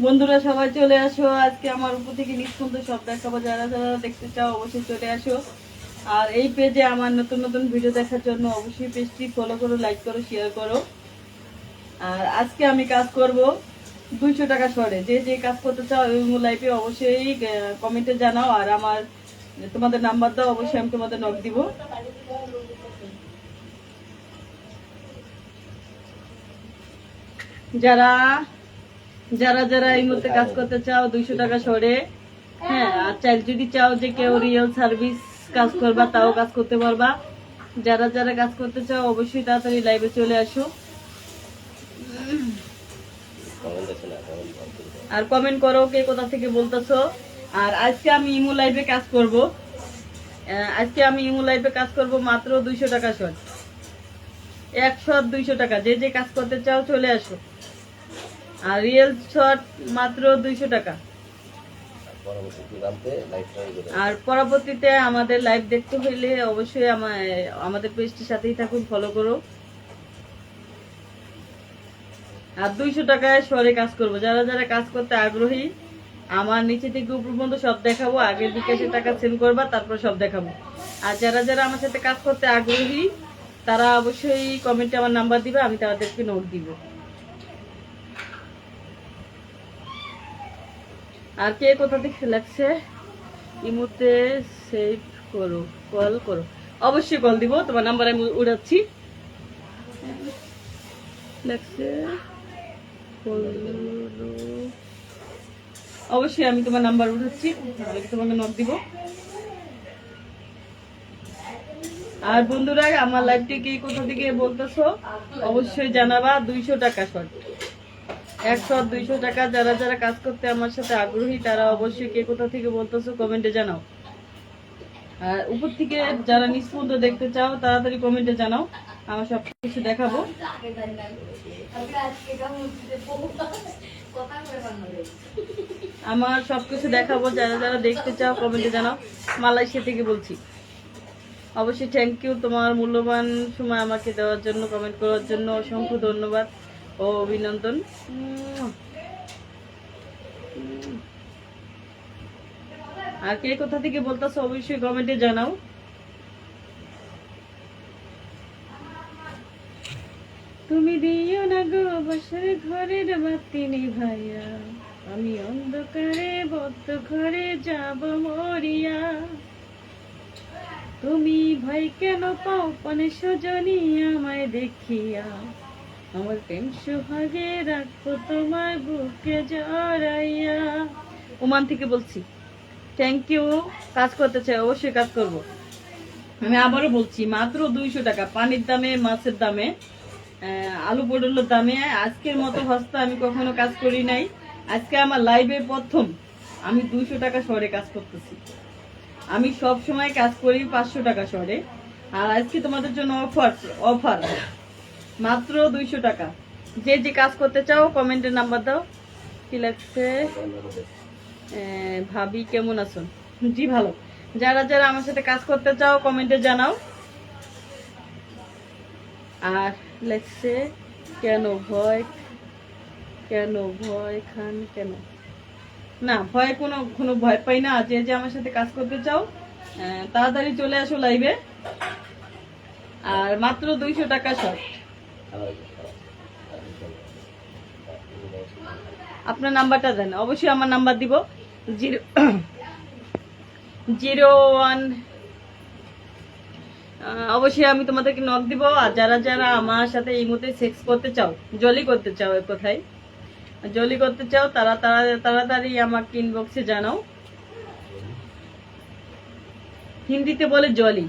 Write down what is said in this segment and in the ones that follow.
বন্ধুরা সবাই চলে আসো, আজকে আমার উপর থেকে নিচ পর্যন্ত সব দেখাবো। যারা যারা দেখতে চাও অবশ্যই চলে আসো। আর এই পেজে আমার নতুন নতুন ভিডিও দেখার জন্য অবশ্যই পেজটি ফলো করো, লাইক করো, শেয়ার করো। আর আজকে আমি কাজ করব 200 টাকা শর্টে। যে যে কাজ করতে চাও ইমো লাইভে অবশ্যই কমেন্টে জানাও। আর আমার তোমাদের নাম্বার দাও, অবশ্যই আমি তোমাদের নক দিব। যারা যারা যারা এই মুহূর্তে কাজ করতে চাও 200 টাকা শর্টে, হ্যাঁ, আর যদি চাও যে কেউ রিয়েল সার্ভিস কাজ করবা তাও কাজ করতে পারবা। যারা যারা কাজ করতে চাও অবশ্যই তাড়াতাড়ি লাইভে চলে আসো আর কমেন্ট করো কে কোথা থেকে বলতেছো। আর আজকে আমি ইমো লাইভে কাজ করব, মাত্র 200 টাকা শর্ট, 200 টাকা। যে যে কাজ করতে চাও চলে আসো। আর রিয়েল শর্ট মাত্র 200 টাকা। আর পরবর্তীতে আমাদের লাইভ দেখতে হইলে অবশ্যই আমাদের পেজটির সাথেই থাকুন, ফলো করো। আর 200 টাকায় শহরে কাজ করব। যারা যারা কাজ করতে আগ্রহী আমার নিচে থেকে উপর পর্যন্ত সব দেখাবো। আগের বিকাশে টাকা সেন্ড করবা, তারপর সব দেখাবো। আর যারা যারা আমার সাথে কাজ করতে আগ্রহী তারা অবশ্যই কমেন্টে আমার নাম্বার দিবে, আমি তাদেরকে নোট দিব। আর কে কোথা থেকে লাগছে ইমোতে সেভ করো, কল করো, অবশ্যই কল দিব। তোমার নাম্বার আমি উড়াচ্ছি। লাগছে অবশ্যই আমি তোমার নাম্বার উঠাচ্ছি, তোমাকে নক দিব। আর বন্ধুরা আমার লাইভটি কি কোথা থেকে বলতেছো অবশ্যই জানাবা। 200 টাকা শর্ট, 200 টাকা। যারা যারা কাজ করতে আমার সাথে আগ্রহী তারা অবশ্যই কে কোথা থেকে বলতেছো কমেন্টে জানাও। আর উপর থেকে যারা নিচ পর্যন্ত দেখতে চাও তাড়াতাড়ি কমেন্টে জানাও, আমার সব কিছু দেখাবো। আমার সবকিছু দেখাবো। যারা যারা দেখতে চাও কমেন্টে জানাও। মালয়েশিয়া থেকে বলছি। অবশ্যই থ্যাংক ইউ তোমার মূল্যবান সময় আমাকে দেওয়ার জন্য, কমেন্ট করার জন্য অসংখ্য ধন্যবাদ ও অভিনন্দন। আর কে কোথা থেকে বলতেছো অবশ্যই কমেন্টে জানাও। তুমি দিও না গো বসে ঘরের বাতি নিভাইয়া, আমি অন্ধকারে বদ্ধ ঘরে যাব মরিয়া। তুমি ভয় কেন পাও পানে সজনী আমায় দেখিয়া, আমার প্রেম সুহাগে রাখবো তোমার বুকে জড়াইয়া। ওমান থেকে বলছি। Thank you. কাজ করতে চাই অবশ্যই কাজ করব। আমি আবারও বলছি মাত্র 200 টাকা। পানির দামে, মাছের দামে, আলু পটলের দামে আজকের মতো সস্তা আমি কখনো কাজ করি নাই। আজকে আমার লাইভে প্রথম আমি 200 টাকা শহরে কাজ করতেছি। আমি সব সময় কাজ করি 500 টাকা শহরে। আর আজকে তোমাদের জন্য অফার মাত্র 200 টাকা। যে যে কাজ করতে চাও কমেন্টের নাম্বার দাও। কি লাগছে ভাবি, কেমন আছো? জি ভালো। যারা যারা আমার সাথে কাজ করতে চাও কমেন্টে জানাও। আর লাগছে কেন ভয় খান কেন? না, ভয় কোনো ভয় পাই না। যে যে আমার সাথে কাজ করতে চাও তাড়াতাড়ি চলে আসো লাইভে। আর মাত্র 200 টাকা শর্ট। আপনার নাম্বারটা দেন, অবশ্যই আমার নাম্বার দিব 01। অবশ্যই আমি তোমাদেরকে নক দিব। আর যারা যারা আমার সাথে এই মুহূর্তে সেক্স করতে চাও, জলি করতে চাও, এক কথায় জলি করতে চাও, তারা তাড়াতাড়ি আমাকে ইনবক্সে জানাও। হিন্দিতে বলে জলি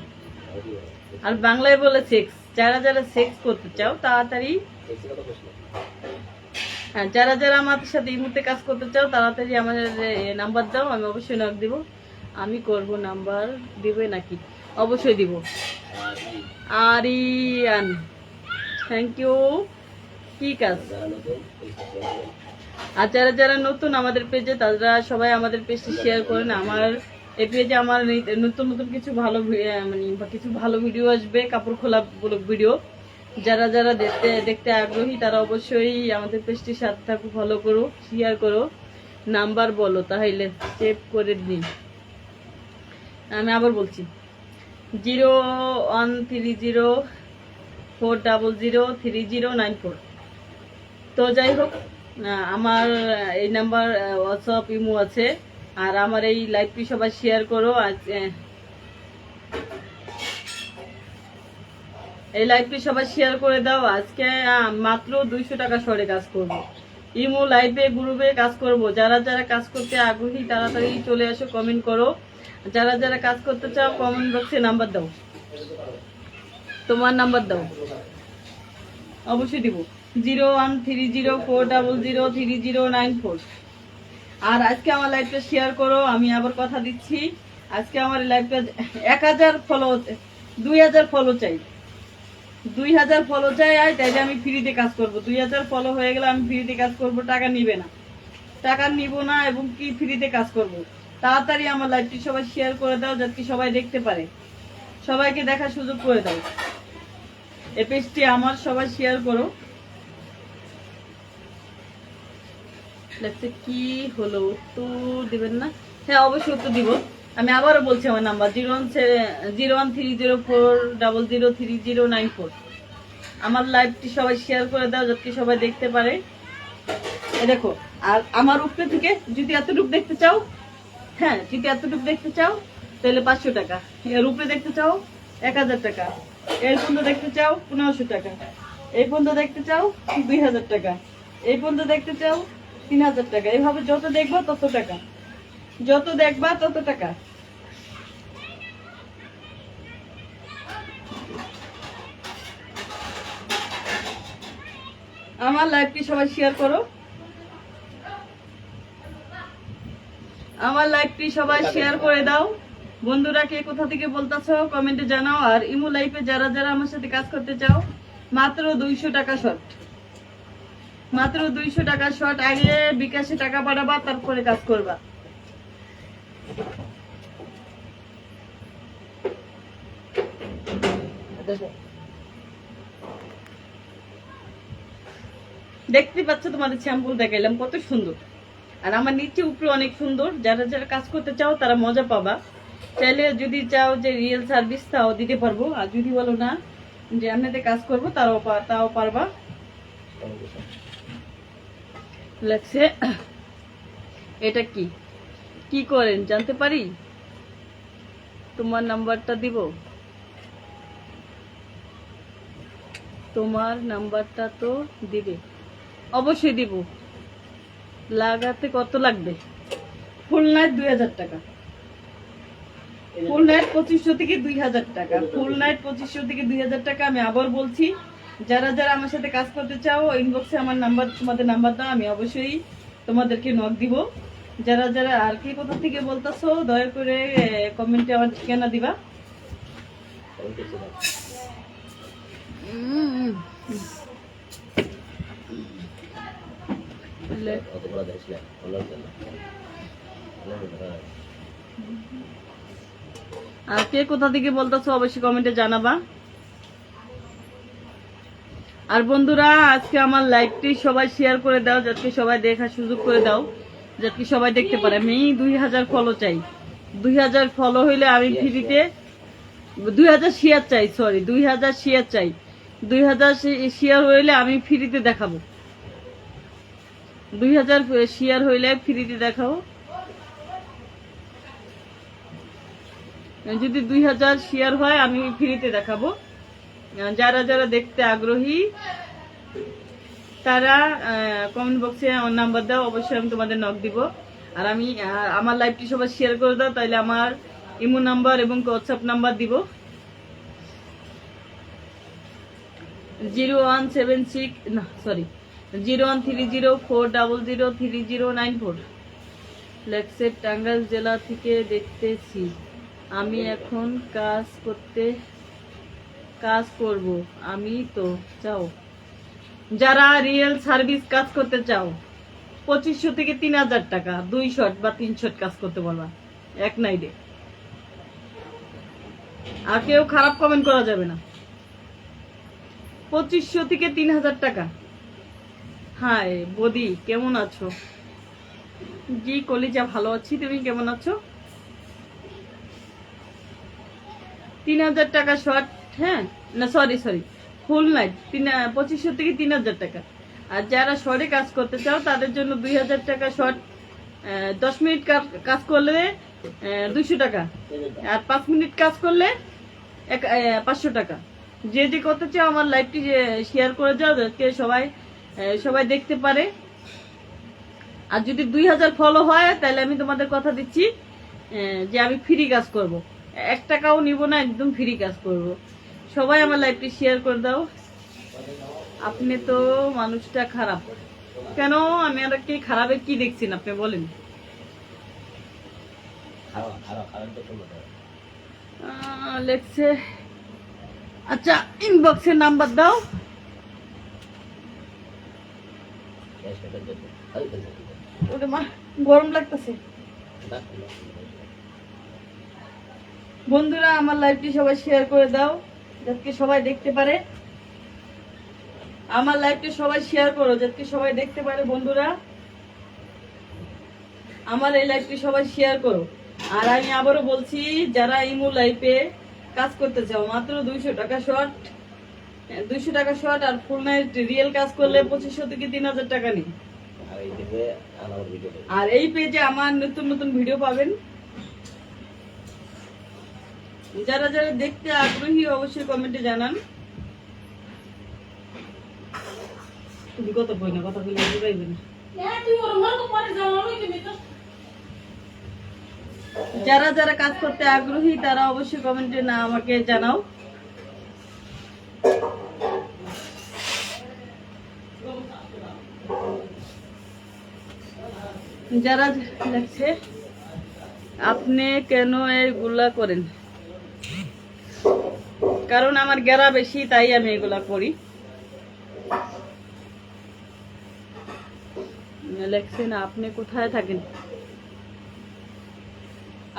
আর বাংলায় বলে সেক্স। যারা যারা সেক্স করতে চাও তাড়াতাড়ি, হ্যাঁ, যারা যারা আমার সাথে এই মুহূর্তে কাজ করতে চাও তাড়াতাড়ি আমার নাম্বার দাও, আমি অবশ্যই নক দিব। আমি করব, নাম্বার দিবে নাকি? অবশ্যই দিব। Aryan, thank you. কি কাজ? আর যারা যারা নতুন আমাদের পেজে তারা সবাই আমাদের পেজটি শেয়ার করেন। আমার এই পেজে আমার নতুন নতুন কিছু ভালো ভিডিও আসবে, কাপড় খোলা ভিডিও। যারা যারা দেখতে দেখতে আগ্রহী তারা অবশ্যই আমাদের পেজটির সাথে থাকো, ফলো করো, শেয়ার করো। নাম্বার বলো তাহলে সেভ করে দিন। আমি আবার বলছি 01304003094। তো যাই হোক, আমার এই নাম্বার হোয়াটসঅ্যাপ ইমো আছে। আর আমার এই লাইভটি সবাই শেয়ার করো। আজ এই লাইভটি সবাই শেয়ার করে দাও। আজকে মাত্র 200 টাকা সরে কাজ করব। ইমো লাইভে গ্রুপে কাজ করব। যারা যারা কাজ করতে আগ্রহী তাড়াতাড়ি চলে আসো, কমেন্ট করো। যারা যারা কাজ করতে চাও কমেন্ট বক্সে নাম্বার দাও, তোমার নাম্বার দাও, অবশ্যই দিব। 01304003094। আর আজকে আমার লাইভটা শেয়ার করো। আমি আবার কথা দিচ্ছি, আজকে আমার লাইভটা 1000 ফলো, 2000 ফলো চাই। 2000 ফলো চাই, তাইলে আমি ফ্রিতে কাজ করব। 2000 ফলো হয়ে গেলে আমি ফ্রিতে কাজ করব, টাকা নিবে না, টাকা নিব না, এবং কি ফ্রিতে কাজ করব। তাড়াতাড়ি আমার লাইভটি সবাই শেয়ার করে দাও, যাতে সবাই দেখতে পারে, সবাইকে দেখার সুযোগ করে দাও। এই পেজটি আমার, সবাই শেয়ার করো। লাগছে কি হলো, উত্তর দিবেন না? হ্যাঁ, অবশ্যই উত্তর দিব। আমি আবারও বলছি আমার নাম্বার 01304003094। আমার লাইভটি সবাই শেয়ার করে দাও, যাতে সবাই দেখতে পারে। দেখো, আর আমার উপরে থেকে যদি এতটুকু দেখতে চাও, হ্যাঁ, যদি এতটুকু দেখতে চাও তাহলে 500 টাকা। এর উপরে দেখতে চাও 1000 টাকা। এর পর্যন্ত দেখতে চাও 1500 টাকা। এই পর্যন্ত দেখতে চাও 2000 টাকা। এই পর্যন্ত দেখতে চাও 3000 টাকা। এইভাবে যত দেখবো তত টাকা, যত দেখবা তত টাকা। আমার লাইভটি সবাই শেয়ার করো। আমার লাইভটি সবাই শেয়ার করে দাও। বন্ধুরা কে কোথা থেকে বলতেছো কমেন্টে জানাও। আর ইমো লাইভে যারা যারা আমার সাথে কাজ করতে চাও মাত্র 200 টাকা শর্ট, মাত্র 200 টাকা শর্ট। আগে বিকাশে টাকা পাঠাবা, তারপরে কাজ করবা। দেখতে পাচ্ছ, তোমাদের শ্যাম্পুল দেখাইলাম কত সুন্দর। আর আমার নিচে উপরে অনেক সুন্দর। যারা যারা কাজ করতে চাও তারা মজা পাবা। চাইলে যদি চাও যে রিয়েল সার্ভিস তাও দিতে পারবো। আর যদি বলো না যে আপনাদের কাজ করবো তাও পারবা। লাগছে এটা কি কি করেন জানতে পারি? তোমার নাম্বারটা দিব, তোমার নাম্বারটা তো দিবে, অবশ্যই দিব। লাগাতে কত লাগবে? ফুল নাইট 2000 টাকা, ফুল নাইট 2500 থেকে 2000 টাকা, ফুল নাইট 2500 থেকে 2000 টাকা। আমি আবার বলছি, যারা যারা আমার সাথে কাজ করতে চাও ইনবক্সে আমার নাম্বার, তোমাদের নাম্বার দাও, আমি অবশ্যই তোমাদেরকে নক দিব। যারা যারা আর কি কোথা থেকে বলতেছো দয়া করে কমেন্টে আমার ঠিকানা দিবা। আর কে কোথা থেকে বলতেছো অবশ্যই কমেন্টে জানাবা। আর বন্ধুরা আজকে আমার লাইভটি সবাই শেয়ার করে দাও, যাতে সবাই দেখার সুযোগ করে দাও, যাতে সবাই দেখতে পারে। আমি 2000 ফলো চাই। 2000 ফলো হইলে আমি ফ্রিতে 2000 শেয়ার চাই, সরি 2000 শেয়ার চাই। 2000 শেয়ার হইলে আমি ফ্রিতে দেখাবো। 2000 শেয়ার হইলে ফ্রিতে দেখাবো। যদি 2000 শেয়ার হয় আমি ফ্রিতে দেখাবো। যারা যারা দেখতে আগ্রহী তারা কমেন্ট বক্সে আমার নাম্বার দাও, অবশ্যই আমি তোমাদের নক দিব। আর আমি আমার লাইভটি সবাই শেয়ার করে দাও, তাইলে আমার ইমো নাম্বার এবং হোয়াটসঅ্যাপ নাম্বার দিব। 01304003094। লেক্সের টাঙ্গাইল জেলা থেকে দেখতেছি। আমি এখন কাজ করব। আমি তো চাও যারা রিয়েল সার্ভিস কাজ করতে চাও 2500 থেকে 3000 টাকা, 2 শট বা 3 শট কাজ করতে পারবা এক নাইটে। আর কেউ খারাপ কমেন্ট করা যাবে না। 2500 থেকে 3000 টাকা। হাই বদি, কেমন আছো? জি কলিজা, ভালো আছি, তুমি কেমন আছো? 3000 টাকা শর্ট। হ্যাঁ, না সরি ফুল নাইট 2500 থেকে 3000 টাকা। আর যারা শর্টে কাজ করতে চাও তাদের জন্য 2000 টাকা শর্ট। 10 মিনিট কাজ করলে 200 টাকা, আর 5 মিনিট কাজ করলে 500 টাকা। যে যে করতে চাও আমার লাইভটি শেয়ার করে যাও, যাতে সবাই দেখতে পারে। আর যদি 2000 ফলো হয় তাহলে আমি তোমাদের কথা দিচ্ছি যে আমি ফ্রি কাজ করব, 1 টাকাও নিব না, একদম ফ্রি কাজ করব। সবাই আমার লাইভটি শেয়ার করে দাও। আপনি তো মানুষটা খারাপ কেন? আমি আর কি খারাপের কি দেখছেন আপনি বলেন? লেখছে, আচ্ছা ইনবক্সে নাম্বার দাও। ওরে মা, গরম লাগতেছে। বন্ধুরা আমার লাইভটি সবাই শেয়ার করে দাও, যাতে সবাই দেখতে পারে। আমার লাইভটি সবাই শেয়ার করো, যাতে সবাই দেখতে পারে। বন্ধুরা আমার এই লাইভটি সবাই শেয়ার করো। আর আমি আবারও বলছি, যারা ইমো লাইভে কাজ করতে চাও মাত্র 200 টাকা শর্ট, 200 টাকা শর্ট। আর ফুল নাইট রিয়েল কাজ করলে 2500 থেকে 3000 টাকা নিই। আর এই পেজে আমার নতুন নতুন ভিডিও পাবেন। যারা যারা দেখতে আগ্রহী অবশ্যই কমেন্টে জানান। তুমি কত বই না, কথা বলে বুঝাইবে না। যারা যারা কাজ করতে আগ্রহী তারা অবশ্যই কমেন্টে না আমাকে জানাও। যারা দেখছে, আপনি কেন এগুলা করেন? কারণ আমার গেরা বেশি, তাই আমি এগুলা করি। লেখছেন আপনি কোথায় থাকেন?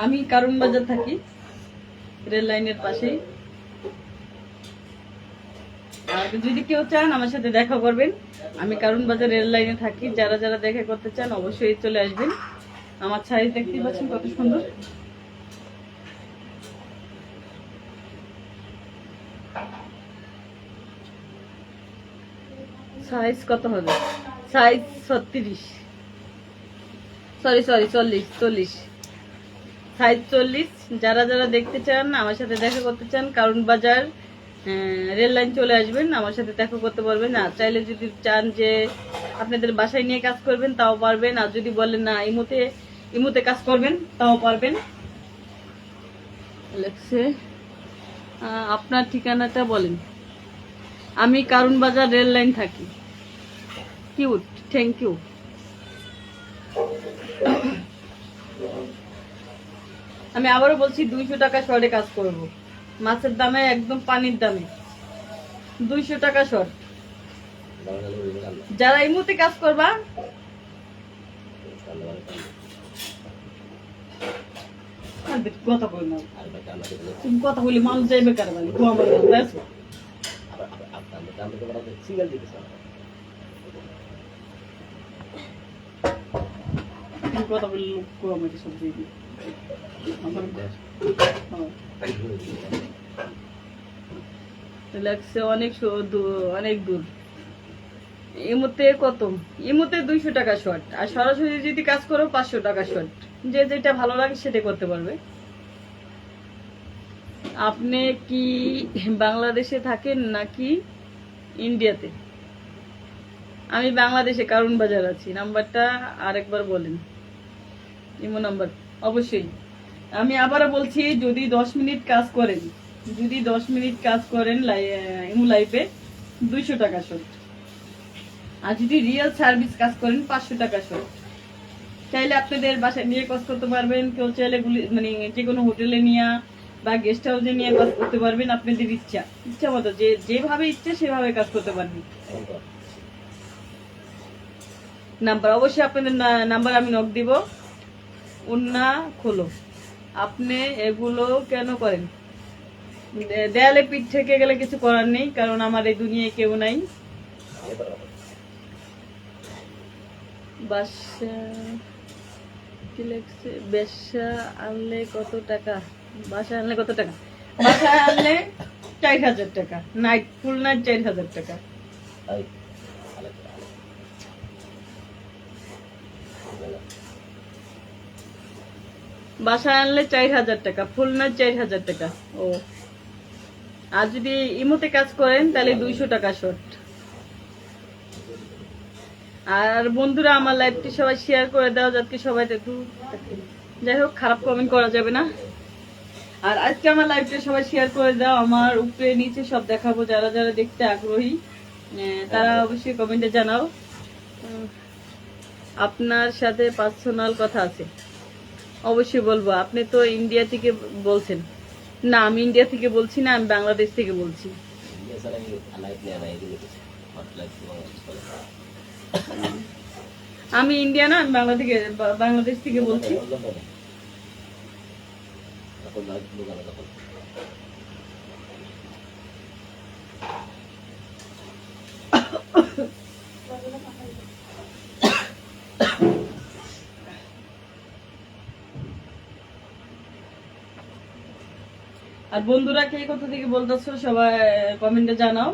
আমি কারণ বাজার থাকি, রেল লাইনের পাশেই। আর যদি কেউ চান আমার সাথে দেখা করবেন, আমি কারণ বাজার রেল লাইনে থাকি। যারা যারা দেখা করতে চান অবশ্যই চলে আসবেন। আমার সাইজ দেখতে পাচ্ছেন কত সুন্দর। সাইজ কত হবে? Size 36, sorry 40 size 40। যারা যারা দেখতে চান আমার সাথে দেখা করতে চান, কারণ বাজার রেল লাইন চলে আসবেন, আমার সাথে দেখা করতে পারবেন। আর চাইলে যদি চান যে আপনাদের বাসায় নিয়ে কাজ করবেন তাও পারবেন। আর যদি বলেন না ইমোতে কাজ করবেন তাও পারবেন। লেখছে আপনার ঠিকানাটা বলেন। আমি কারণ বাজার রেল লাইন থাকি। Cute, thank you. আমি আবারও বলছি 200 টাকা শর্টে কাজ করব, মাছের দামে, একদম পানির দামে 200 টাকা শর্ট। যারা এই মুহূর্তে কাজ করবা কথা বল না, তুমি কথা বলি মানুষ যাইবে কার বাড়ি? কথা বললে আমাকে সব দিয়ে দিই। লাগছে অনেক দূর। ইমোতে কত? ইমোতে 200 টাকা শর্ট। আর সরাসরি যদি কাজ করো 500 টাকা শর্ট। যে যেটা ভালো লাগে সেটা করতে পারবে। আপনি কি বাংলাদেশে থাকেন নাকি ইন্ডিয়াতে? আমি বাংলাদেশে কারণ বাজার আছি। নাম্বারটা আরেকবার বলেন। ইমো নাম্বার অবশ্যই। আমি আবারও বলছি, যদি 10 মিনিট কাজ করেন, ইমো লাইভে 200 টাকা শর্ট। আর যদি রিয়েল সার্ভিস কাজ করেন 500 টাকা শর্ট। চাইলে আপনাদের বাসায় নিয়ে কাজ করতে পারবেন। কেউ চাইলে মানে যে কোনো হোটেলে নিয়ে বা গেস্ট হাউসে নিয়ে কাজ করতে পারবেন। আপনাদের ইচ্ছা মতো যেভাবে ইচ্ছে সেভাবে কাজ করতে পারবেন। নাম্বার অবশ্যই আপনাদের নাম্বার আমি নক দিব। উন্না খোলো। আপনি এগুলো কেন করেন? দেয়ালে পিঠ থেকে গেলে কিছু করার নেই, কারণ আমার এই দুনিয়ায় কেউ নাই। বাসা কি লেখছে? বেশা আনলে কত টাকা? বাসা আনলে কত টাকা? বাসা আনলে 4000 টাকা, নাইট ফুল নাইট 4000 টাকা। বাসায় আনলে 4000 টাকা, ফুল নাইট 4000 টাকা। ও, আর যদি ইমোতে কাজ করেন তাহলে 200 টাকা শর্ট। আর বন্ধুরা, আমার লাইভটি সবাই শেয়ার করে দাও যাতে সবাই একটু, যাই হোক খারাপ কমেন্ট করা যাবে না। আর আজকে আমার লাইভটা সবাই শেয়ার করে দাও, আমার উপরে নিচে সব দেখাবো। যারা যারা দেখতে আগ্রহী তারা অবশ্যই কমেন্টে জানাও। আপনার সাথে পার্সোনাল কথা আছে? অবশ্যই বলবো। আপনি তো ইন্ডিয়া থেকে বলছেন। না, আমি ইন্ডিয়া থেকে বলছি না, আমি বাংলাদেশ থেকে বলছি। আমি ইন্ডিয়া না, আমি বাংলাদেশ থেকে বলছি। আর বন্ধুরা কে কোথা থেকে বলতেছো সবাই কমেন্টে জানাও।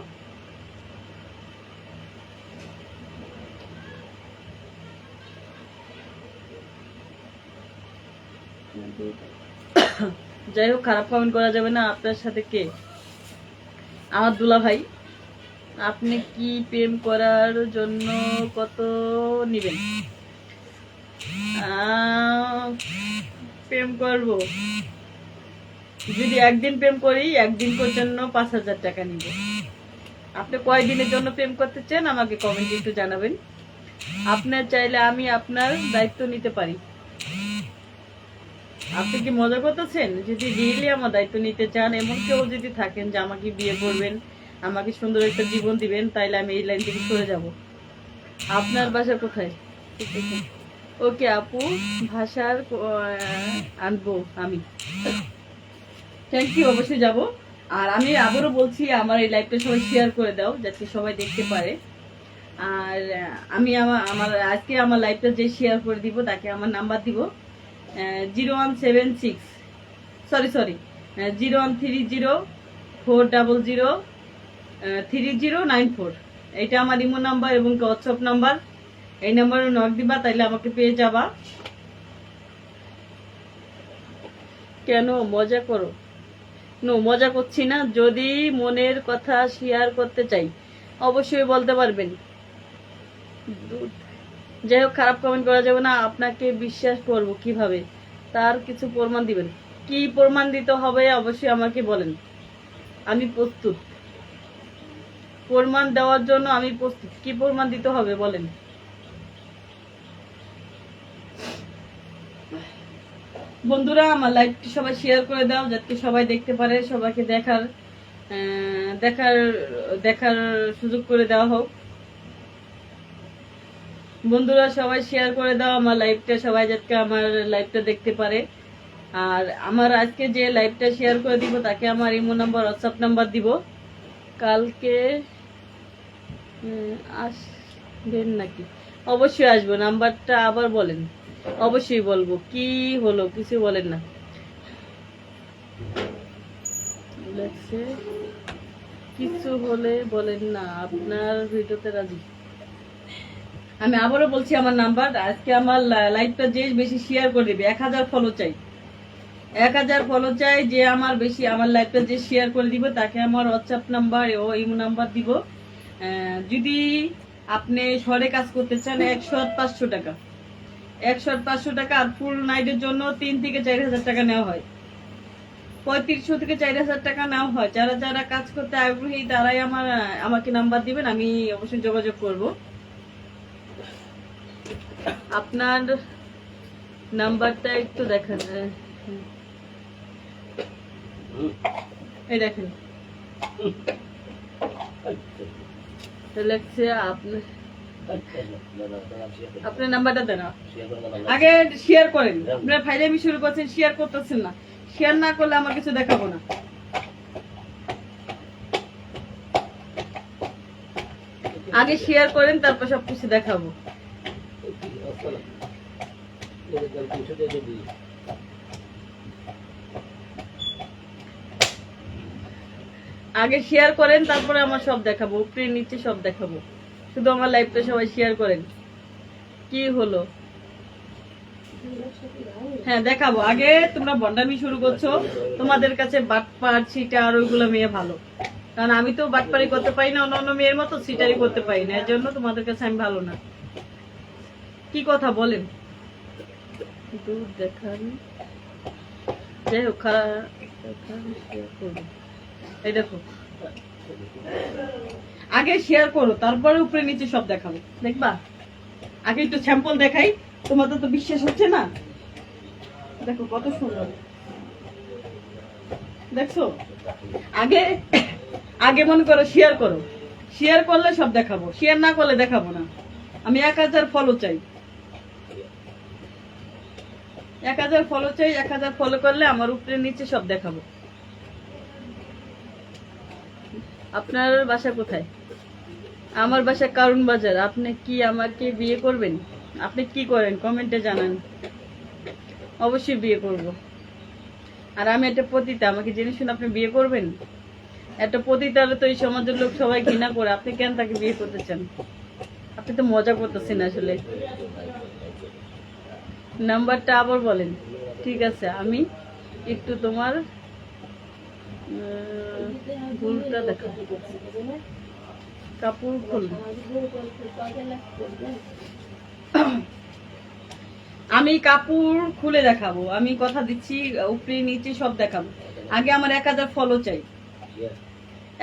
যাই হোক খারাপ কমেন্ট করা যাবে না। আপনার সাথে কে? আমার দুলা ভাই। আপনি কি প্রেম করার জন্য কত নিবেন? প্রেম করব যদি একদিন প্রেম করি, একদিন জন্য 5000 টাকা নিব। আপনি কয়দিনের জন্য প্রেম করতে চান আমাকে কমেন্টে একটু জানাবেন। আপনার চাইলে আমি আপনার দায়িত্ব নিতে পারি। আপনি কি মজা করতেছেন? যদি রিয়েলি আমার দায়িত্ব নিতে চান, এমন কেউ যদি থাকেন যে আমাকে বিয়ে করবেন, আমাকে সুন্দর একটা জীবন দিবেন, তাইলে আমি এই লাইন থেকে সরে যাব। আপনার বাসা কোথায়? ওকে আপু, ভাষার আনবো আমি। থ্যাংক ইউ, অবশ্যই যাব। আর আমি আবারও বলছি, আমার এই লাইভটা সবাই শেয়ার করে দাও যাতে সবাই দেখতে পারে। আর আমি আমার আজকে আমার লাইভটা যে শেয়ার করে দিব তাকে আমার নাম্বার দিব 0176 সরি 013040003094। এটা আমার ইমো নাম্বার এবং হোয়াটসঅ্যাপ নাম্বার। এই নাম্বারে নক দিবা, তাইলে আমাকে পেয়ে যাবা। কেন মজা করো? নো, মজা করছি না। যদি মনের কথা শেয়ার করতে চাই অবশ্যই বলতে পারবেন। যাই হোক খারাপ কমেন্ট করা যাবে না। আপনাকে বিশ্বাস করব কিভাবে? তার কিছু প্রমাণ দিবেন। কি প্রমাণ দিতে হবে অবশ্যই আমাকে বলেন। আমি প্রস্তুত প্রমাণ দেওয়ার জন্য। আমি প্রস্তুত। কি প্রমাণ দিতে হবে বলেন। বন্ধুরা, আমার লাইভটি সবাই শেয়ার করে দাও যাতে সবাই দেখতে পারে, সবাইকে দেখার সুযোগ করে দেওয়া হোক। বন্ধুরা সবাই শেয়ার করে দাও আমার লাইভটা, সবাই যাতে আমার লাইভটা দেখতে পারে। আর আমার আজকে যে লাইভটা শেয়ার করে দিব তাকে আমার ইমো নাম্বার হোয়াটসঅ্যাপ নাম্বার দিব। কালকে আসবেন নাকি? অবশ্যই আসবো। নাম্বারটা আবার বলেন। অবশ্যই বলবো। কি হলো কিছু বলেন না। কিছু হলে বলেন না, আপনার ভিডিওতে রাজি। আমি আবারও বলছি আমার নাম্বার। আজকে আমার লাইভটা যে বেশি শেয়ার করে দিবে, 1000 ফলো চাই। 1000 ফলো চাই। যে আমার বেশি আমার লাইভটা যে শেয়ার করে দিব তাকে আমার হোয়াটসঅ্যাপ নাম্বার ও ইমো নাম্বার দিব। যদি আপনি শহরে কাজ করতে চান 100-500 টাকা, 100-500 টাকা। আর ফুল নাইটের জন্য 3 থেকে 4000 টাকা নেওয়া হয়। 3500 থেকে 4000 টাকা নেওয়া হয়। যারা যারা কাজ করতে আগ্রহী তারাই আমাকে নাম্বার দিবেন, আমি অবশ্যই যোগাযোগ করব। আপনার নাম্বারটা একটু দেখেন। এই দেখেন আপনার নাম্বারটা দেন। আগে শেয়ার করেন। আপনার ফাইলে আমি শুরু করছেন, শেয়ার করতেছেন না। শেয়ার না করলে আমার কিছু দেখাবো না। আগে শেয়ার করেন, তারপর সবকিছু দেখাবো। আগে শেয়ার করেন, তারপরে আমার সব দেখাবো, উপরে নিচে সব দেখাবো। শুধু আমার লাইভটা সবাই শেয়ার করেন। কি হলো? হ্যাঁ দেখাবো। আগে তোমরা বন্ডামি শুরু করছো, তোমাদের কাছে বাটপার চিটার ওইগুলো মেয়ে ভালো, কারণ আমি তো বাটপারি করতে পারি না, অন্য অন্য মেয়ের মতো চিটারি করতে পারি না, এর জন্য তোমাদের কাছে আমি ভালো না। কি কথা বলেন? দুধ দেখান, যাই হোক এই দেখো, আগে শেয়ার করো, তারপরে উপরে নিচে সব দেখাবো, দেখবা। আগে একটু স্যাম্পল দেখাই, তোমাদের তো বিশ্বাস হচ্ছে না। দেখো কত সুন্দর, দেখছো? আগে আগে মনে করো শেয়ার করো, শেয়ার করলে সব দেখাবো, শেয়ার না করলে দেখাবো না। আমি 1000 ফলো চাই, 1000 ফলো চাই। 1000 ফলো করলে আমার উপরে নিচে সব দেখাবো। আপনার বাসা কোথায়? আমার বাসা কারণ বাজার। আপনি কি আমাকে বিয়ে করবেন? আপনি কি করেন কমেন্টে জানান, অবশ্যই বিয়ে করব। আর আমি একটা পতিতা, আমাকে জেনে শুনে আপনি বিয়ে করবেন? একটা পতিতারে তো এই সমাজের লোক সবাই ঘৃণা করে, আপনি কেন তাকে বিয়ে করতে চান? আপনি তো মজা করতেছেন আসলে। নাম্বারটা আবার বলেন। ঠিক আছে, আমি একটু তোমার ভুলটা দেখা, কাপড় খুল, আমি কাপড় খুলে দেখাবো, আমি কথা দিচ্ছি, উপরে নিচে সব দেখাবো। আগে আমার 1000 ফলো চাই,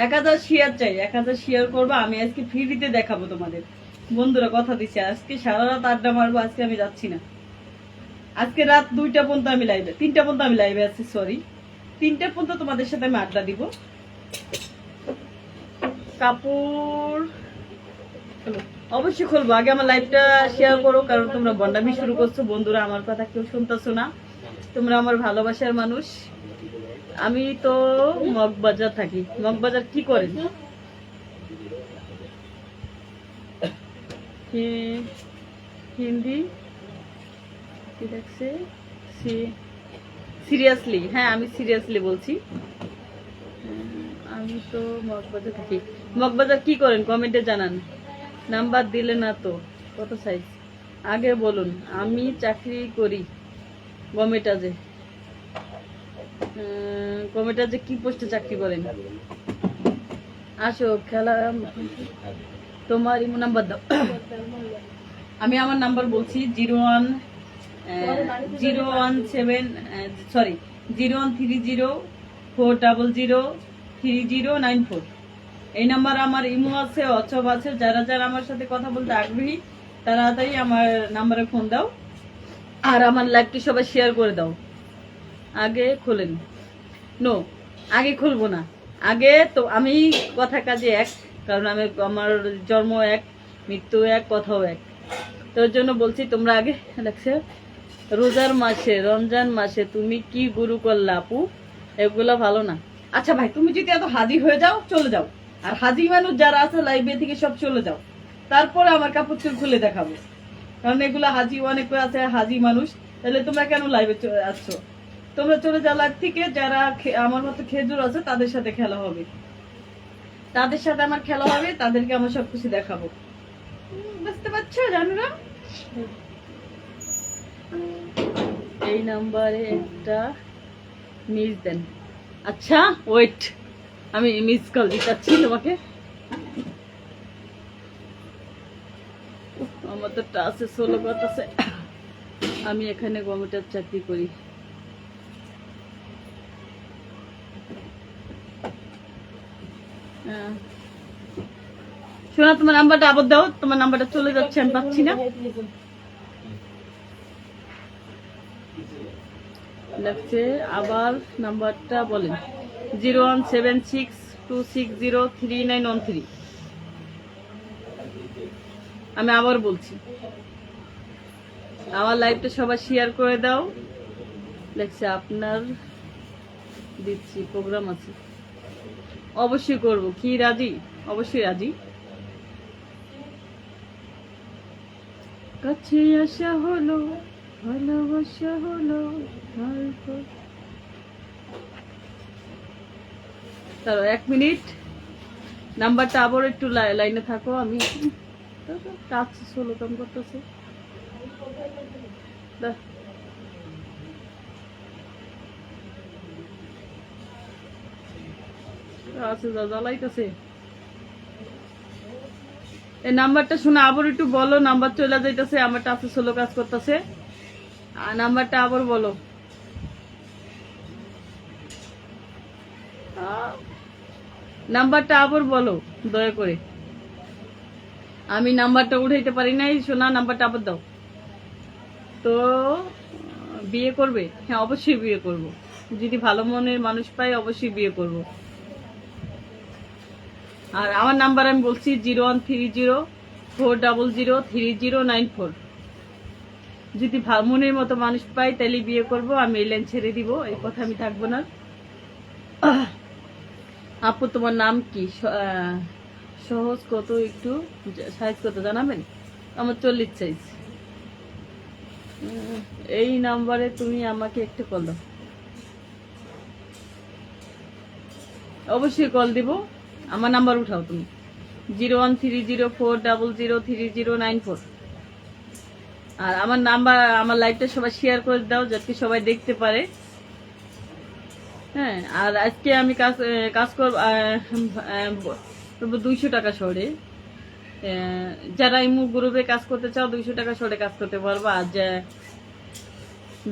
1000 শেয়ার চাই, 1000 শেয়ার করবো। আমি আজকে ফ্রিতে দেখাবো তোমাদের বন্ধুরা, কথা দিচ্ছি। আজকে সারা রাত আড্ডা মারবো, আজকে আমি যাচ্ছি না। আজকে রাত 2টা পর্যন্ত আমি লাইভে, 3টা পর্যন্ত আমি লাইভে আছি, সরি 3টা পর্যন্ত তোমাদের সাথে আমি আড্ডা দিব। কাপড় অবশ্যই খুলবো, আগে আমার লাইভটা শেয়ার করো, কারণ তোমরা বন্ডামি শুরু করছো বন্ধুরা, আমার কথা কেউ শুনতেছো না। তোমরা আমার ভালোবাসার মানুষ। আমি তো মগবাজার থাকি। মগবাজার কি করেন? হিন্দি কি দেখছে? সিরিয়াসলি? হ্যাঁ আমি সিরিয়াসলি বলছি। আমি তো মগবাজার থাকি। মগবাজার কি করেন কমেন্টে জানান। নাম্বার দিলে না তো, কত সাইজ? আগে বলুন। আমি চাকরি করি গমেটাজে। গমেটাজে কি পোস্টে চাকরি করেন? আসো খেলা, তোমার ইমো নাম্বার দাও। আমি আমার নাম্বার বলছি 01304003094। এই নাম্বার আমার ইমো আছে, হোয়াটসঅ্যাপ আছে। যারা যারা আমার সাথে কথা বলতে আগ্রহী তাড়াতাড়ি আমার নাম্বারে ফোন দাও, আর আমার লাইভটি সবাই শেয়ার করে দাও। আগে খোলেন। নো, আগে খুলবো না। আগে তো আমি কথা কাজে এক, কারণ আমি আমার জন্ম এক, মৃত্যু এক, কথাও এক। তোর জন্য বলছি তোমরা আগে দেখছে। রোজার মাসে, রমজান মাসে তুমি কি গুরু করলা আপু? এগুলো ভালো না। আচ্ছা ভাই, তুমি যদি এত হাজি হয়ে যাও চলে যাও, আর হাজি মানুষ যারা আছে লাইভে থেকে সব চলে যাও, তারপরে আমার কাপড় চোর খুলে দেখাবো। কারণ এগুলো হাজি অনেক আছে, হাজি মানুষ। তাহলে তোমরা কেন লাইভে আসছো? তোমরা চলে যাও লাইভ থেকে। যারা আমার মতো খেজুর আছে তাদের সাথে খেলা হবে, তাদের সাথে আমার খেলা হবে, তাদেরকে আমার সবকিছু দেখাবো। বুঝতে পারছো জানুরা? এই নাম্বারে একটা মিস দেন। আচ্ছা ওয়েট, আমি মিস কল দিচ্ছি তোমাকে। আমার তো টাচে 16 করতেছে। আমি এখানে গভর্নমেন্টের চাকরি করি। শোনা, তোমার নাম্বারটা আবার দাও, তোমার নাম্বারটা চলে যাচ্ছে, আমি পাচ্ছি না। লাগছে, আবার নাম্বারটা বলেন। 01762603913। আমি আবার বলছি, আমার লাইভটা সবাই শেয়ার করে দাও। লাগছে আপনার দিচ্ছি, প্রোগ্রাম আছে, অবশ্যই করব। কি রাজি? অবশ্যই রাজি। কাছে আসা হলো, ভালোবাসা হলো, তারপর তারপর 1 মিনিট নাম্বারটা আবার একটু লাইনে থাকো, আমি টাচ হলো কাম করতেছে। আছে জ্বালাইতেছে। এই নাম্বারটা শুনে আবার একটু বলো, নাম্বার চলে যাইতেছে, আমার টাচে স্লো কাজ করতেছে। আর নাম্বারটা আবার বলো। নাম্বারটা আবার বলো দয়া করে, আমি নাম্বারটা উঠাইতে পারি নাই। শোনা, নাম্বারটা আবার দাও। তো বিয়ে করবে? হ্যাঁ, অবশ্যই বিয়ে করব। যদি ভালো মনের মানুষ পাই অবশ্যই বিয়ে করব। আর আমার নাম্বার আমি বলছি 013040030994। যদি মনের মতো মানুষ পাই তাহলে বিয়ে করব, আমি এই লাইন ছেড়ে দিব, এই কথা আমি থাকবো না। আপু তোমার নাম কি? সহজ কত, একটু সাইজ কত জানাবেন? আমার 40 সাইজ। এই নাম্বারে তুমি আমাকে একটু কল দাও। অবশ্যই কল দিব, আমার নাম্বার উঠাও তুমি 013040030994। আর আমার নাম্বার, আমার লাইভটা সবাই শেয়ার করে দাও যাতে সবাই দেখতে পারে। হ্যাঁ, আর আজকে আমি কাজ করব 200 টাকা শহরে। যারা এই গ্রুপে কাজ করতে চাও 200 টাকা শহরে কাজ করতে পারবো। আর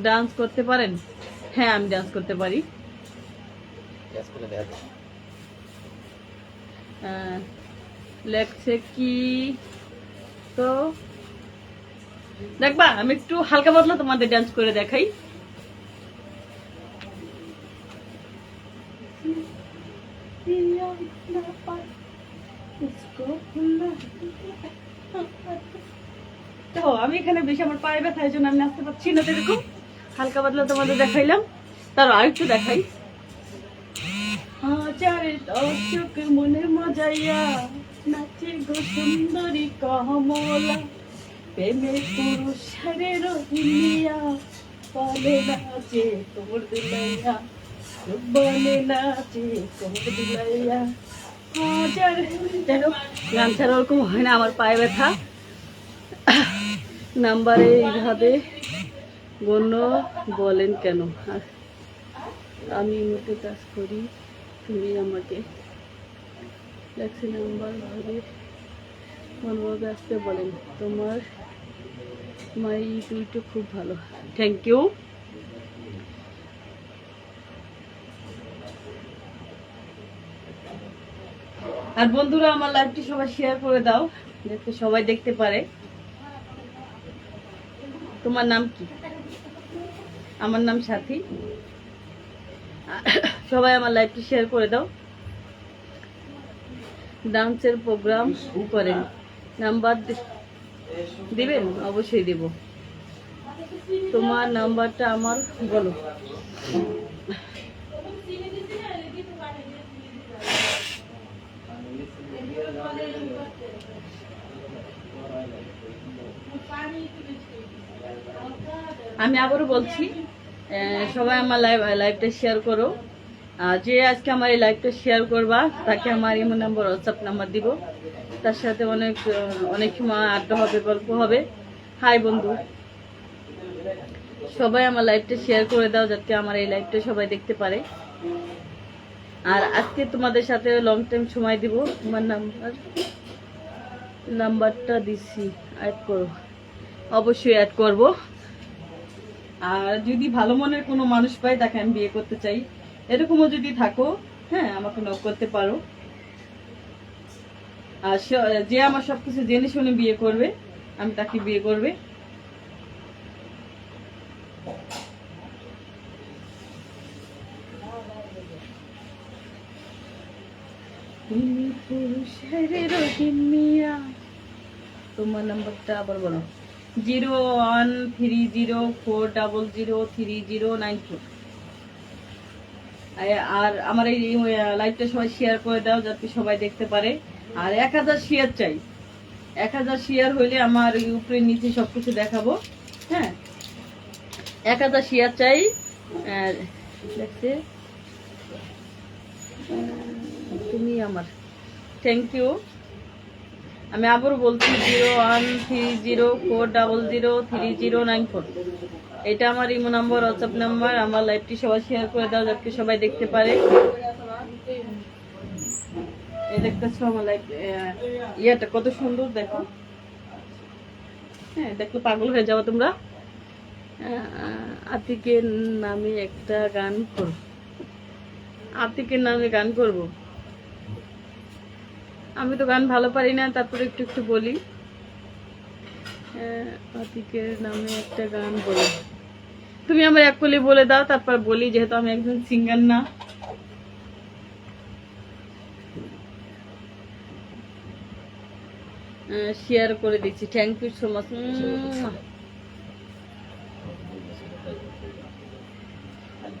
ডান্স করতে পারেন? হ্যাঁ, আমি ডান্স করতে পারি। লেখছে কি তো দেখবা, আমি একটু হালকা পাতলা তোমাদের ডান্স করে দেখাই। আমি এখানে বেশি আমার পায়ে ব্যথা, এই জন্য আমি নাচতে পারছি না। এরকম হালকা পাতলা তোমাদের দেখাইলাম, তার আরেকটু দেখাই। হাজারে দর্শক মনে মজাইয়া নাচে গো সুন্দরী কমলা, প্রেমের পুরুষ রে রহিয়া বলে নাচে তোর দিলাইয়া, বলে নাচে তোর দিলাইয়া। হাজার দেখো, গান ছাড়া ওরকম হয় না, আমার পায়ে ব্যথা। নাম্বারে এইভাবে গণ্য বলেন কেন? আমি মোটে কাজ করি, তুমি আমাকে ট্যাক্সি নাম্বার ভাবে কোনোভাবে আসতে বলেন। তোমার মাই দুইটা খুব ভালো, থ্যাংক ইউ। আর বন্ধুরা, আমার লাইভটি সবাই শেয়ার করে দাও যাতে সবাই দেখতে পারে। তোমার নাম কি? আমার নাম সাথী। সবাই আমার লাইভটি শেয়ার করে দাও। ডান্সের প্রোগ্রাম করেন, নাম্বার দিবেন? অবশ্যই দেব। তোমার নাম্বারটা আমার বলো। আমি আবারও বলছি, সবাই আমার লাইভটা শেয়ার করো। যে আজকে আমার এই লাইভটা শেয়ার করবা তাকে আমার ইমো নাম্বার, হোয়াটসঅ্যাপ নাম্বার দিব। তার সাথে অনেক সময় আড্ডা হবে, গল্প হবে। হাই বন্ধু, সবাই আমার লাইভটা শেয়ার করে দাও যাতে আমার এই লাইভটা সবাই দেখতে পারে। আর আজকে তোমাদের সাথে লং টাইম সময় দিব। তোমার নাম্বারটা দিছি, অ্যাড করো। অবশ্যই অ্যাড করব। আর যদি ভালো মনের কোনো মানুষ পাই তাকে আমি বিয়ে করতে চাই, এরকমও যদি থাকো, হ্যাঁ, আমাকে নক করতে পারো। আর যে আমার সবকিছু জেনে শুনে বিয়ে করবে, আমি তাকে বিয়ে করবে। তোমার নাম্বারটা আবার বলো। 013040030994। আর আমার এই লাইভটা সবাই শেয়ার করে দাও যাতে সবাই দেখতে পারে। আর 1000 শেয়ার চাই, 1000 শেয়ার হইলে আমার উপরে নিচে সবকিছু দেখাবো। হ্যাঁ, 1000 শেয়ার চাই। দেখছে তুমি আমার, থ্যাংক ইউ। আমি আবার বলছি 013040003094, এটা আমার ইমো নাম্বার, হোয়াটসঅ্যাপ নাম্বার। আমার লাইভটি সবাই শেয়ার করে দাও যাতে সবাই দেখতে পারে। এই দেখতেছো আমার লাইভ, ইয়েটা কত সুন্দর দেখো। হ্যাঁ, দেখলে পাগল হয়ে যাও তোমরা। আতিকের নামে একটা গান করব, আতিকের নামে গান করব। আমি তো গান ভালো পারি না, তারপরে একটু একটু বলি। আতিকের নামে একটা গান বলি, তুমি আমার এক কলি বলে দাও, তারপর বলি, যেহেতু আমি একজন সিঙ্গার না। শেয়ার করে দিচ্ছি, থ্যাংক ইউ সো মাচ।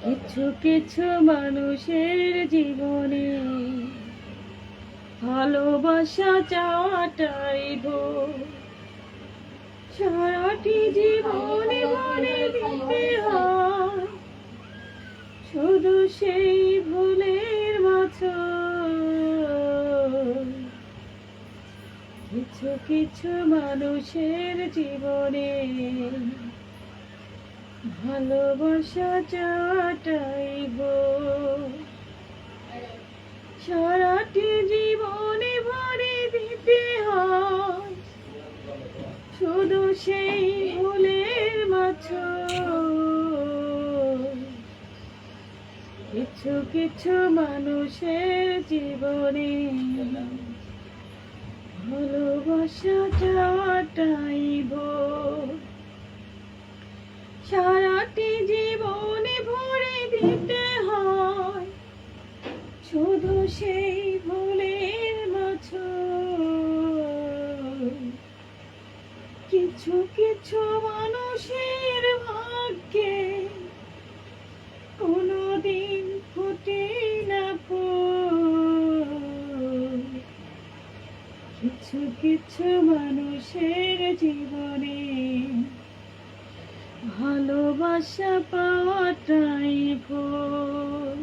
কিছু কিছু মানুষের জীবনে ভালোবাসা চাওয়াটাই ভুল, সারাটি জীবনে মনে দিতে হয় শুধু সেই ভুলের মাঝখানে। কিছু কিছু মানুষের জীবনে ভালোবাসা চাওয়াটাই ভুল, সারাটি জীবনে ভরে দিতে হয় শুধু সেই ভুলের মাঝখানে। কিছু কিছু মানুষের জীবনে ভালোবাসা চাওয়াটাই ভুল, সারাটি জীবনে ভরে দিতে হয় শুধু সেই ভুলের মাঝখানে। কিছু কিছু মানুষের ভাগ্যে কোনোদিন ফোটে না ফুল, কিছু কিছু মানুষের জীবনে ভালোবাসা পাওয়াটাই ভুল।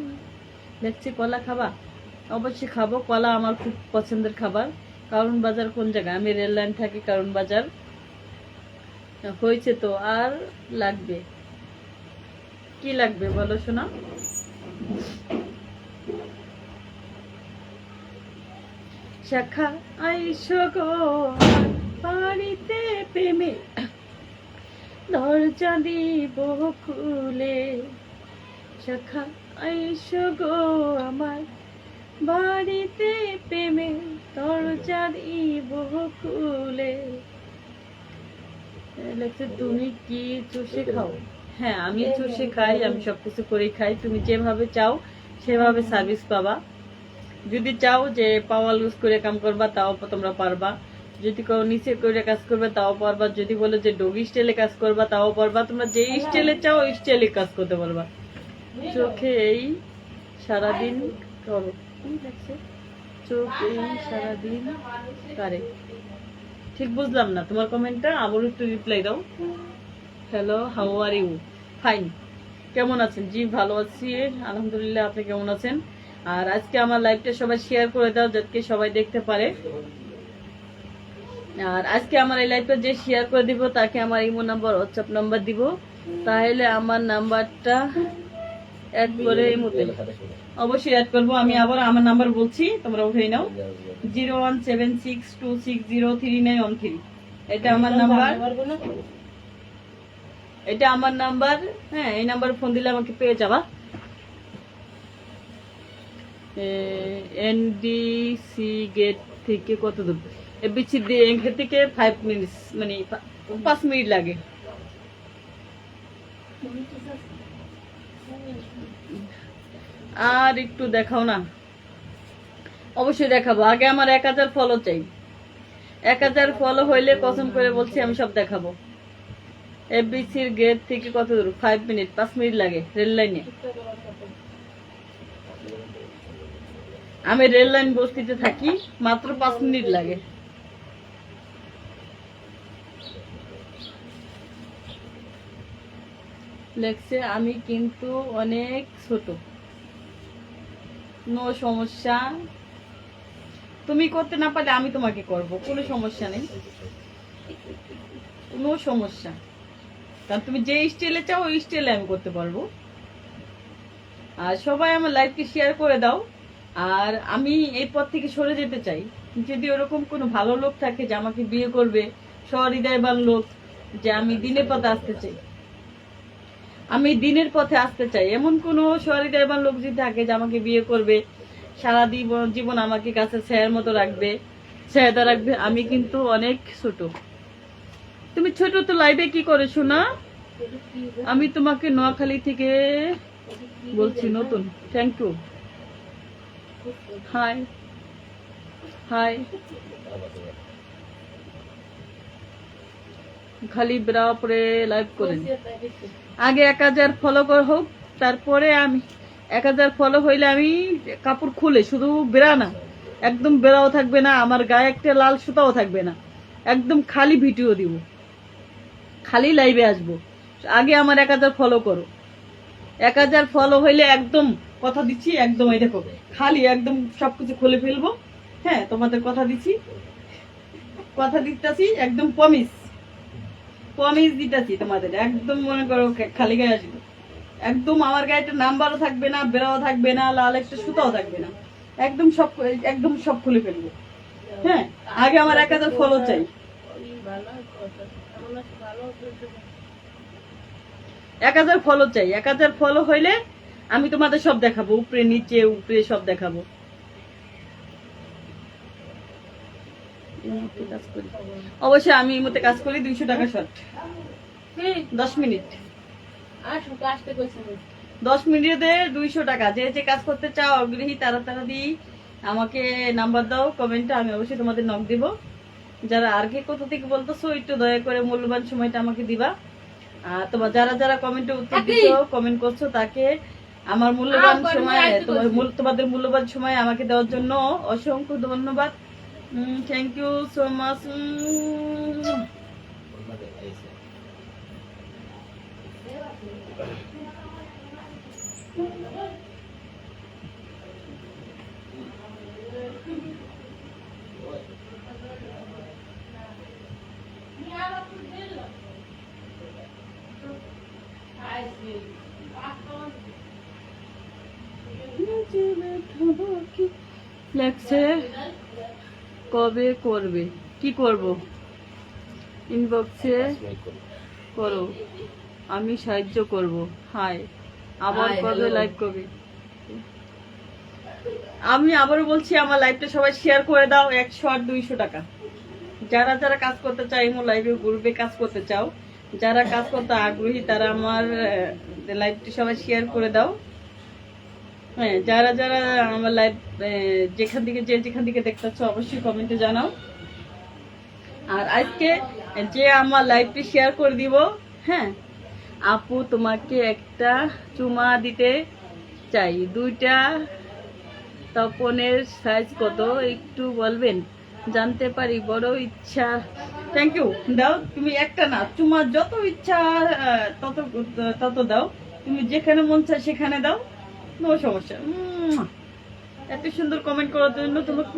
দেখছি কলা খাবা? অবশ্যই খাবো, কলা আমার খুব পছন্দের খাবার। কারণ বাজার কোন জায়গায়? আমি রেল লাইন থাকি, কারণ বাজার। হয়েছে তো, আর লাগবে কি লাগবে বলো শোনা? শাখা আইসো গো বাড়িতে প্রেমে দরজা দিব খুলে, শাখা আইসো গো আমার বাড়িতে প্রেমে দরজা দিব খুলে। তুমি কি চুষে খাও? হ্যাঁ, আমি চুষে খাই, আমি সবকিছু করে খাই। তুমি যেভাবে চাও সেভাবে সার্ভিস পাবা। যদি চাও যে পাওয়ার লুজ করে কাম করবা তাও তোমরা পারবা, যদি কেউ নিচে করে কাজ করবে তাও পারবা, যদি বলে যে ডগি স্টাইলে কাজ করবা তাও পারবা। তোমরা যে স্টাইলে চাও ওই স্টাইলে কাজ করতে পারবা। চোখে এই সারাদিন করো, চোখ এই সারাদিন কারে। ঠিক বুঝলাম না তোমার কমেন্টটা, আবার একটু রিপ্লাই দাও। Hello, how are you? Fine. কেমন আছেন? জি ভালো আছি আলহামদুলিল্লাহ। আপনি কেমন আছেন? আর আজকে আমার লাইভটা সবাই শেয়ার করে দাও যাতে সবাই দেখতে পারে। আর আজকে আমার এই লাইভটা যে শেয়ার করে দিব তাকে আমার ইমো নাম্বার, হোয়াটসঅ্যাপ নাম্বার দিব। তাহলে আমার নাম্বারটা অ্যাড করে ইমোতে অবশ্যই অ্যাড করবো। আমি আবার আমার নাম্বার বলছি, তোমরা উঠেই নাও। 01762603913। এটা আমার নাম্বার, এটা আমার নাম্বার। হ্যাঁ, এই নাম্বার ফোন দিলে আমাকে পেয়ে যাবা। এনডিসি গেট থেকে কত দূর? এবিসি গেট থেকে 5 মিনিট, মানে 5 মিনিট লাগে। আর একটু দেখাও না? অবশ্যই দেখাবো। আগে আমার 1000 ফলো চাই। 1000 ফলো হইলে কসম করে বলছি আমি সব দেখাবো। এবিসির গেট থেকে কত দূর? 5 মিনিট, 5 মিনিট লাগে রেল লাইনে। আমি রেল লাইন বস্তিতে থাকি, মাত্র 5 মিনিট লাগে। লেখছে আমি কিন্তু অনেক ছোট, নো সমস্যা, তুমি করতে না পারলে আমি তোমাকে করব, কোনো সমস্যা নেই, কোনো সমস্যা। কারণ তুমি যে স্টাইলে চাও ওই স্টাইলে আমি করতে পারবো। আর সবাই আমার লাইভকে শেয়ার করে দাও। আর আমি এই পথ থেকে সরে যেতে চাই। যদি ওরকম কোনো ভালো লোক থাকে যে আমাকে বিয়ে করবে, সহৃদয়বান লোক, যে আমি দিনের পথে আসতে চাই, আমি দিনের পথে আসতে চাই, এমন কোনো সহৃদয়বান লোক যদি থাকে যে আমাকে বিয়ে করবে, সারা জীবন আমাকে কাছে ছায়ার মতো রাখবে, ছায়াদা রাখবে, আমি কিন্তু অনেক ছোট। তুমি ছোট তো লাইভে কি করে শোনা? আমি তোমাকে নোয়াখালী থেকে বলছি, নতুন। Thank you. হাই হাই, খালি ব্রা পরে লাইভ করেন। আগে 1000 ফলো হোক, তারপরে আমি 1000 ফলো হইলে আমি কাপড় খুলে, শুধু বেড়া না, একদম বেড়াও থাকবে না, আমার গায়ে একটা লাল সুতাও থাকবে না, একদম খালি ভিডিও দিব, খালি লাইভে আসবো। আগে আমার 1000 ফলো করো। 1000 ফলো হইলে একদম কথা দিচ্ছি, একদম এই দেখো খালি একদম সবকিছু খুলে ফেলবো। হ্যাঁ, তোমাদের কথা দিচ্ছি, কথা দিতেছি, একদম প্রমিস দিতেছি তোমাদের, একদম মনে করো খালি গায়ে আসবে, একদম আমার গায়ে একটা নাম্বারও থাকবে না, বেড়াও থাকবে না, লাল একটা সুতাও থাকবে না, একদম সব খুলে ফেলবো। হ্যাঁ, আগে আমার 1000 ফলো চাই। 1000 ফলো চাই। 1000 ফলো হইলে আমি তোমাদের সব দেখাবো, উপরে নিচে উপরে সব দেখাবো। অবশ্যই আমি এই মধ্যে কাজ করি, 200 টাকা শর্ট, 10 মিনিট, 10 মিনিটে 200 টাকা। যে যে কাজ করতে চাও আগ্রহী তাড়াতাড়ি আমাকে নাম্বার দাও কমেন্টে, আমি অবশ্যই তোমাদের নক দিব। যারা আর কে কোথা থেকে বলতেছো একটু দয়া করে মূল্যবান সময়টা আমাকে দিবা। আর তোমার যারা যারা কমেন্টে উত্তর দিছো, কমেন্ট করছো, তাকে আমার মূল্যবান সময়, তোমাদের মূল্যবান সময় আমাকে দেওয়ার জন্য অসংখ্য ধন্যবাদ। Thank you so much. লেখছে কবে করবে, কি করব, ইনবক্সে করো, আমি সাহায্য করব। হাই, আবার কবে লাইভ করবে? আমি আবারও বলছি, আমার লাইভটা সবাই শেয়ার করে দাও। 100 আর 200 টাকা। যারা যারা কাজ করতে চাই, আমার লাইভে গ্রুপে কাজ করতে চাও, যারা কাজ করতে আগ্রহী, তারা আমার লাইভটি সবাই শেয়ার করে দাও। হ্যাঁ, যারা যারা আমার লাইভ যেখান থেকে দেখতেছ অবশ্যই কমেন্টে জানাও। আর আজকে যে আমার লাইভটি শেয়ার করে দিব, হ্যাঁ আপু তোমাকে একটা চুমা দিতে চাই, 2টা তপনের সাইজ কত একটু বলবেন, জানতে পারি, বড় ইচ্ছা। Thank you. দাও, তুমি একটা না, চুমা যত ইচ্ছা তত তত দাও, তুমি যেখানে মন চায় সেখানে দাও, নো সমস্যা। এত সুন্দর কমেন্ট করার জন্য তোমাকে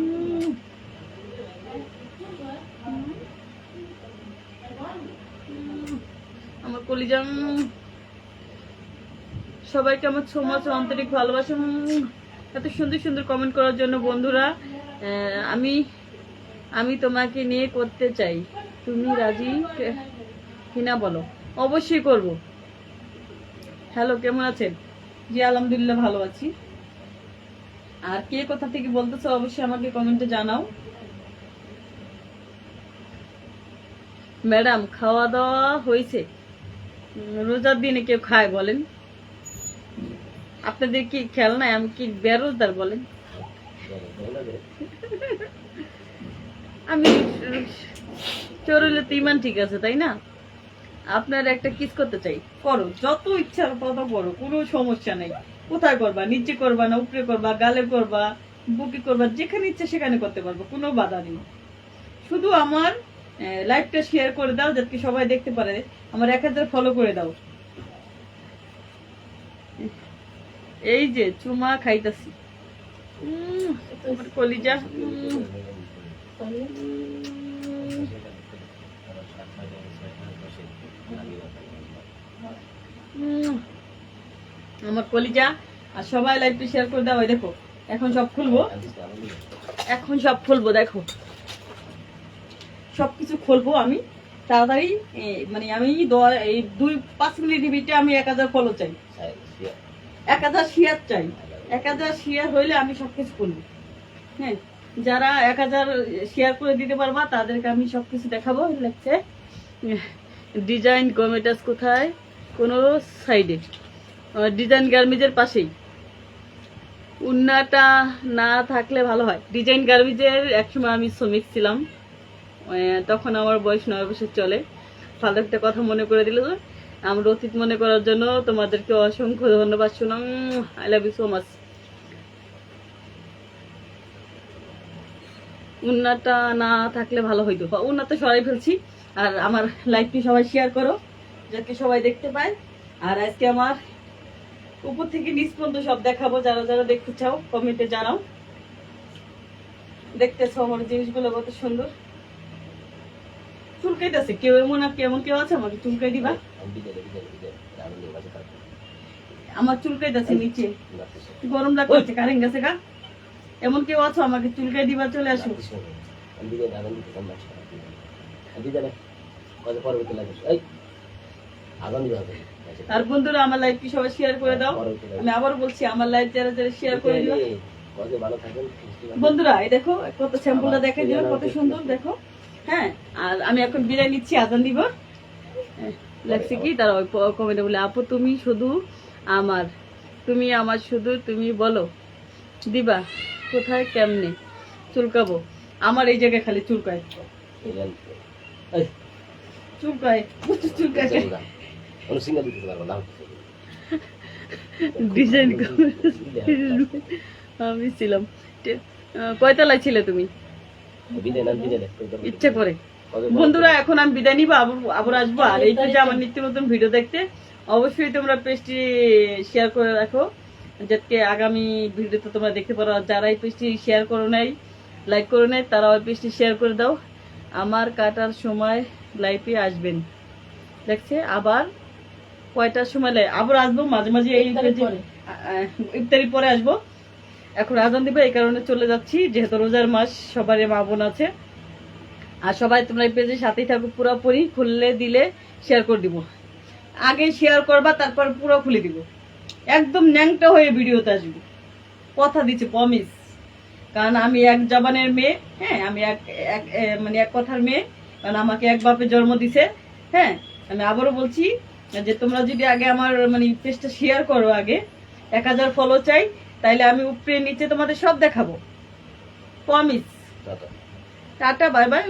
আমার কলিজা। সবাইকে আমার সমাজ আন্তরিক ভালোবাসা। এত সুন্দর সুন্দর কমেন্ট করার জন্য বন্ধুরা। আমি তোমাকে নিয়ে করতে চাই, তুমি রাজি কিনা বলো। অবশ্যই করব। হ্যালো, কেমন আছেন? জি আলহামদুলিল্লাহ ভালো আছি। আর কে কোথা থেকে বলতেছো অবশ্যই আমাকে কমেন্টে জানাও। ম্যাডাম, খাওয়া দাওয়া হয়েছে? রোজার দিনে কেউ খায় বলেন? আপনাদের কি খেয়াল নাই আমি কি বেরোজগার বলেন? আমি চোরলে তো ইমান ঠিক আছে, তাই না? আপনার একটা কিস করতে চাই, করো, যত ইচ্ছা তত করো, কোনো সমস্যা নেই। কোথায় করবা, নিচে করবা না উপরে করবা, গালে করবা, বুকে করবা, যেখানে ইচ্ছা সেখানে করতে পারবো, কোনো বাধা নেই। শুধু আমার লাইভটা শেয়ার করে দাও যাতে সবাই দেখতে পারে। আমার 1000 ফলো করে দাও। এই যে চুমা খাইতাছি আমার কলিজা আমার কলিজা। আর সবাই লাইভটা শেয়ার করে দাও। দেখো এখন সব খুলবো, এখন সব খুলবো, দেখো সবকিছু খুলবো আমি তাড়াতাড়ি। মানে আমি এই 2-5 মিনিট ভিতরে আমি 1000 ফলো চাই, 1000 শেয়ার চাই। 1000 শেয়ার হইলে আমি সবকিছু খুলবো। হ্যাঁ, যারা 1000 শেয়ার করে দিতে পারবা তাদেরকে আমি সবকিছু দেখাবো। লাগছে ডিজাইন গমেটাস কোথায়? কোনো সাইডে ডিজাইন গার্মেজের পাশেই। উন্নাটা না থাকলে ভালো হয়। ডিজাইন গার্মেজের একসময় আমি শ্রমিক ছিলাম, তখন আমার বয়স 9 বছর চলে। ভালো একটা কথা মনে করে দিল। আমার অতীত মনে করার জন্য তোমাদেরকে অসংখ্য ধন্যবাদ। শুনাম, I love you so much. উন্নাটা না থাকলে ভালো হইতো। উন্নাটা সরাই ফেলছি। আর আমার লাইভটি সবাই শেয়ার করো যাতে সবাই দেখতে পায়। আর আজকে আমার উপর থেকে নিচ পর্যন্ত সব দেখাবো। যারা যারা দেখতে চাও কমেন্টে জানাও। দেখতেছো আমার জিনিসগুলো কত সুন্দর। চুলকাইতেছে কেউ, এমন কেউ আছে আমাকে চুলকাই দিবা? আমার চুলকাইতেছে নিচে, গরম লাগছে, কারেন্ট গেছে গা। এমন কেউ আছো আমাকে চুলকাই দিবা? চলে আসো। আর বন্ধুরা আমার লাইভটি সবাই শেয়ার করে দাও। আমি আবার বলছি আমার লাইভ যারা যারা শেয়ার করে দিও। বন্ধুরা এই দেখো কত স্যাম্পলটা দেখে দিও, কত সুন্দর দেখো। হ্যাঁ, আর আমি এখন বিদায় নিচ্ছি, আজান দিব। লাগছে কি তারা ওই কমেন্টে বলে, আপু তুমি শুধু আমার, তুমি আমার শুধু, তুমি বলো দিবা কোথায় কেমনে চুলকাবো? আমার এই জায়গায় খালি চুলকায়, চুলকায়, চুলকায়। ডিজাইন আমি ছিলাম। কয়তলায় ছিলে তুমি? ইচ্ছে করে। বন্ধুরা এখন আমি বিদায় নিবো, আবার আসবো। আর এই যে আমার নিত্য নতুন ভিডিও দেখতে অবশ্যই তোমরা পেজটি শেয়ার করে রাখো, যাতে আগামী ভিডিওতে তোমরা দেখতে পারো। আর যারা এই পেজটি শেয়ার করো নাই, লাইক করো নাই, তারা ওই পেজটি শেয়ার করে দাও। আমার কাটার সময় লাইভে আসবেন। দেখছে আবার কয়টার সময় আবার আসবো, মাঝে মাঝে এই ইফতারি পরে আসবো। এখন আজান দিবে, এই কারণে চলে যাচ্ছি, যেহেতু রোজার মাস, সবারই মা বোন আছে। আর সবাই তোমরা এই পেজের সাথেই থাকো, পুরোপুরি খুললে দিলে শেয়ার করে দিব। আগে শেয়ার করবা, তারপর পুরো খুলে দিব। একদম ন্যাংটা হয়ে ভিডিওতে আসবো, কথা দিচ্ছি, প্রমিস। কারণ আমি এক জবানের মেয়ে। হ্যাঁ, আমি মানে এক কথার মেয়ে। কারণ আমাকে এক বাপে জন্ম দিছে। হ্যাঁ, আমি আবারও বলছি যে তোমরা যদি আগে আমার মানে পেজটা শেয়ার করো, আগে 1000 ফলো চাই, তাইলে আমি উপরে নিচে তোমাদের সব দেখাবো, প্রমিস। Tata, bye bye.